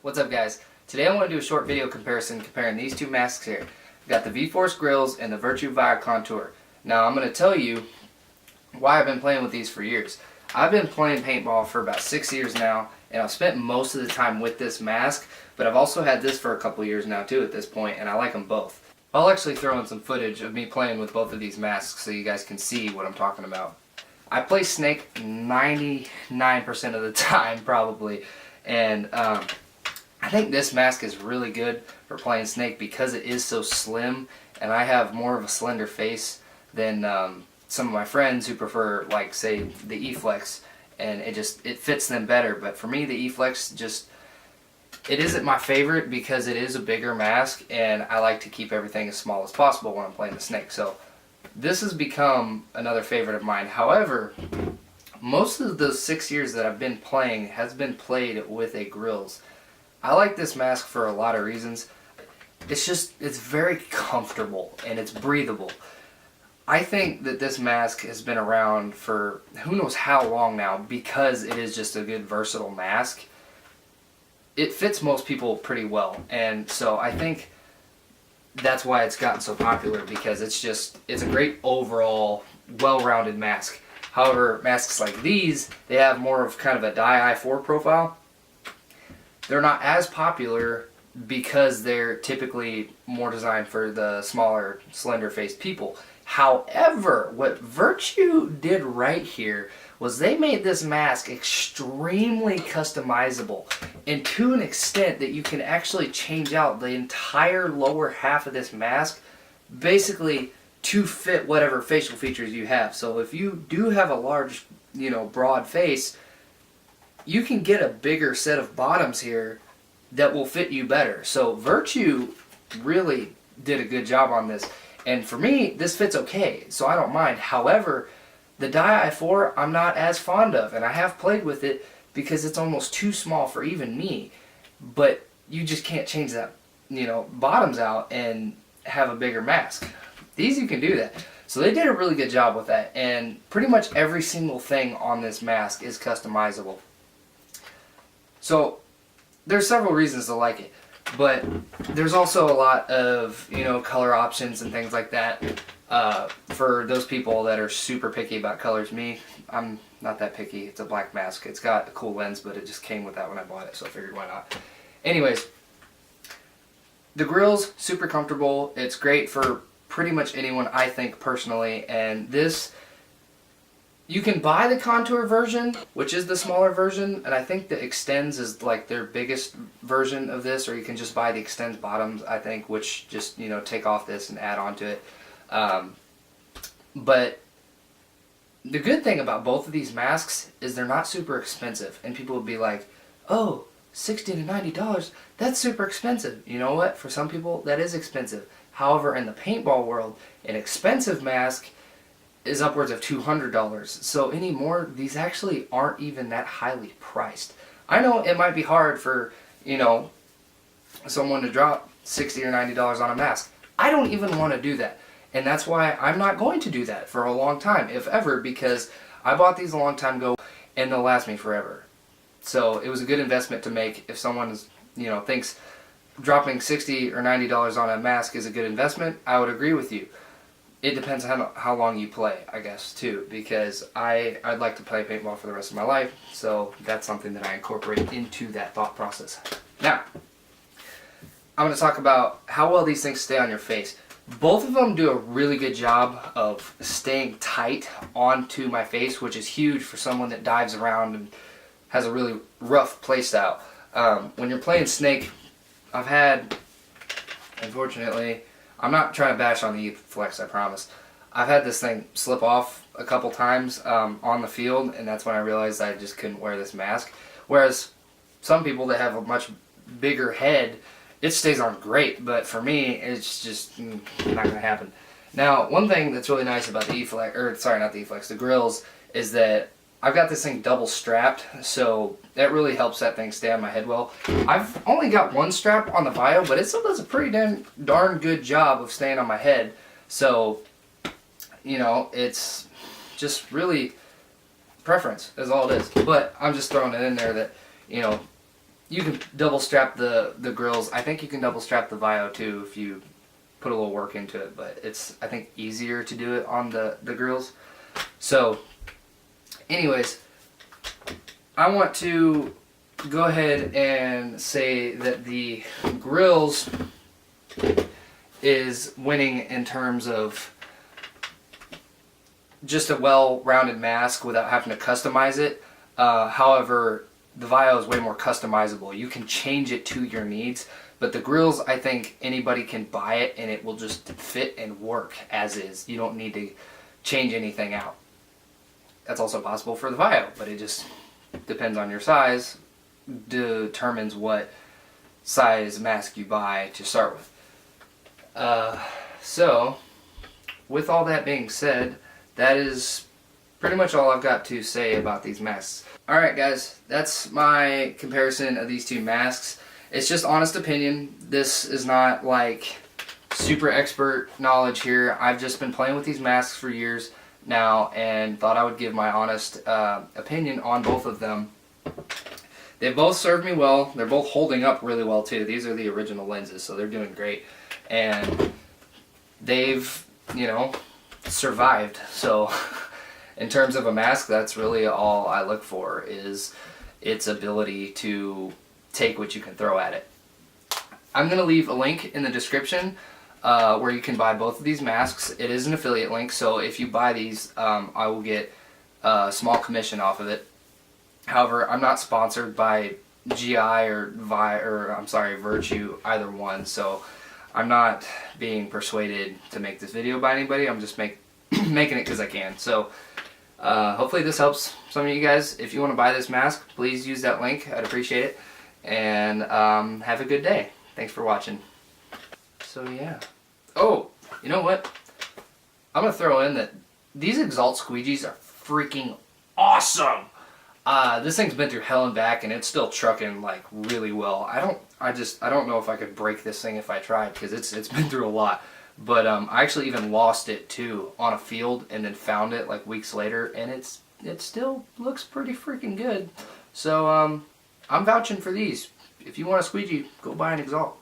What's up, guys? Today I want to do a short video comparison comparing these two masks here. I've got the V-Force Grillz and the Virtue Via Contour. Now I'm going to tell you why I've been playing with these for years. I've been playing paintball for about 6 years now, and I've spent most of the time with this mask, but I've also had this for a couple years now too at this point, and I like them both. I'll actually throw in some footage of me playing with both of these masks so you guys can see what I'm talking about. I play Snake 99% of the time probably, and I think this mask is really good for playing Snake because it is so slim, and I have more of a slender face than some of my friends who prefer, like, say, the E-Flex, and it fits them better. But for me, the E-Flex it isn't my favorite because it is a bigger mask, and I like to keep everything as small as possible when I'm playing the Snake. So this has become another favorite of mine. However, most of the 6 years that I've been playing has been played with a Grillz. I like this mask for a lot of reasons. It's very comfortable and it's breathable. I think that this mask has been around for who knows how long now because it is just a good versatile mask. It fits most people pretty well, and so I think that's why it's gotten so popular, because it's a great overall well-rounded mask. However, masks like these, they have more of kind of a dye I4 profile. They're not as popular because they're typically more designed for the smaller, slender-faced people. However, what Virtue did right here was they made this mask extremely customizable, and to an extent that you can actually change out the entire lower half of this mask basically to fit whatever facial features you have. So if you do have a large, broad face, you can get a bigger set of bottoms here that will fit you better. So Virtue really did a good job on this. And for me, this fits okay, so I don't mind. However, the dye I4 I'm not as fond of, and I have played with it because it's almost too small for even me. But you just can't change that, bottoms out and have a bigger mask. These you can do that. So they did a really good job with that, and pretty much every single thing on this mask is customizable. So there's several reasons to like it, but there's also a lot of color options and things like that for those people that are super picky about colors. Me, I'm not that picky. It's a black mask. It's got a cool lens, but it just came with that when I bought it, so I figured why not. Anyways, the Grillz, super comfortable. It's great for pretty much anyone, I think, personally, and this, you can buy the contour version, which is the smaller version, and I think the Extends is like their biggest version of this, or you can just buy the Extends bottoms, I think, which just, take off this and add on to it. But the good thing about both of these masks is they're not super expensive, and people would be like, oh, $60 to $90, that's super expensive. You know what? For some people, that is expensive. However, in the paintball world, an expensive mask is upwards of $200. So anymore, these actually aren't even that highly priced. I know it might be hard for, someone to drop $60 or $90 on a mask. I don't even want to do that. And that's why I'm not going to do that for a long time, if ever, because I bought these a long time ago and they'll last me forever. So it was a good investment to make. If someone is, thinks dropping $60 or $90 on a mask is a good investment, I would agree with you. It depends on how long you play, I guess, too, because I'd like to play paintball for the rest of my life, so that's something that I incorporate into that thought process. Now, I'm going to talk about how well these things stay on your face. Both of them do a really good job of staying tight onto my face, which is huge for someone that dives around and has a really rough play style. When you're playing Snake, I've had, unfortunately, I'm not trying to bash on the E-Flex, I promise. I've had this thing slip off a couple times on the field, and that's when I realized I just couldn't wear this mask. Whereas some people that have a much bigger head, it stays on great, but for me, it's just not going to happen. Now, one thing that's really nice about the E-Flex, or sorry, not the E-Flex, the Grillz, is that I've got this thing double strapped, so that really helps that thing stay on my head well. I've only got one strap on the Vio, but it still does a pretty darn good job of staying on my head. So, it's just really preference is all it is. But I'm just throwing it in there that, you you can double strap the Grillz. I think you can double strap the Vio too if you put a little work into it, but it's, I think, easier to do it on the Grillz. So anyways, I want to go ahead and say that the Grillz is winning in terms of just a well-rounded mask without having to customize it. However, the Vio is way more customizable. You can change it to your needs, but the Grillz, I think anybody can buy it and it will just fit and work as is. You don't need to change anything out. That's also possible for the Vio, but it just depends on your size, determines what size mask you buy to start with. So, with all that being said, that is pretty much all I've got to say about these masks. Alright guys, that's my comparison of these two masks. It's just honest opinion. This is not like super expert knowledge here. I've just been playing with these masks for years now and thought I would give my honest opinion on both of them. They both served me well. They're both holding up really well too. These are the original lenses, so they're doing great. And they've, you know, survived. So in terms of a mask, that's really all I look for, is its ability to take what you can throw at it. I'm going to leave a link in the description where you can buy both of these masks. It is an affiliate link, so if you buy these, I will get a small commission off of it. However, I'm not sponsored by GI or Virtue, either one, so I'm not being persuaded to make this video by anybody. I'm just making it because I can. So hopefully this helps some of you guys. If you want to buy this mask, please use that link. I'd appreciate it. And have a good day. Thanks for watching. So yeah. Oh, you know what? I'm going to throw in that these Exalt squeegees are freaking awesome. This thing's been through hell and back, and it's still trucking like really well. I don't know if I could break this thing if I tried, because it's been through a lot. But I actually even lost it too on a field, and then found it like weeks later, and it still looks pretty freaking good. So I'm vouching for these. If you want a squeegee, go buy an Exalt.